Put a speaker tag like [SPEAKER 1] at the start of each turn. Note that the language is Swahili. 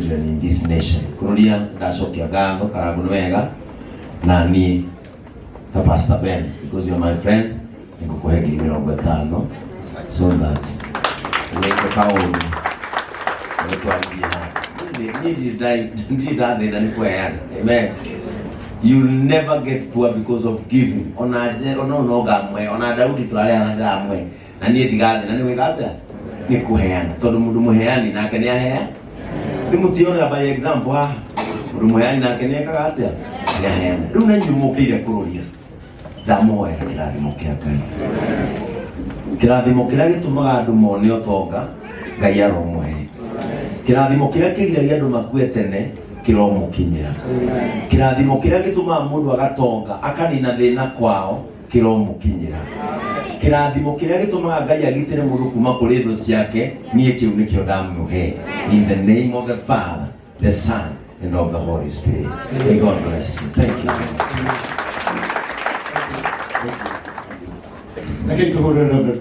[SPEAKER 1] children in this nation. Kurudia ndacokia ngatho Karagũ wega na ni ta Pastor Ben, because you are my friend, nikukuhe 50,000 so that weke kauli amen. You'll never get poor because of giving. Ona Daudi tulareana ndamwe na niĩ ndigathe na nĩ wĩgathe nĩ kũheana, tondũ mũndũ mũheani nake nĩ ahea. Timutiona by example haha, mũndũ mũheani nake nĩ ekaga atĩa, nĩ aheana. Rĩu na inyuĩ mũkĩire kũrũria, ndamoera kĩrathimo kĩa Ngai. Kĩrathimo kĩrĩa gĩtũmaga andũ mone ũtonga, Ngai aromũhe. Kĩrathimo kĩrĩa kĩgiragia andũ makue tene, kĩromũkinyĩra. Kĩrathimo kĩrĩa gĩtũmaga mũndũ agatonga akanina thĩna kwao, kĩromũkinyĩra. Kĩrathimo kĩrĩa gĩtũmaga Ngai agitĩre mũndũ kuma kũrĩ thũ ciake, niĩ kĩu nĩkĩo ndamũhe. In the name of the Father, the Son, and of the Holy Spirit. May God bless you. Thank you.
[SPEAKER 2] Thank you.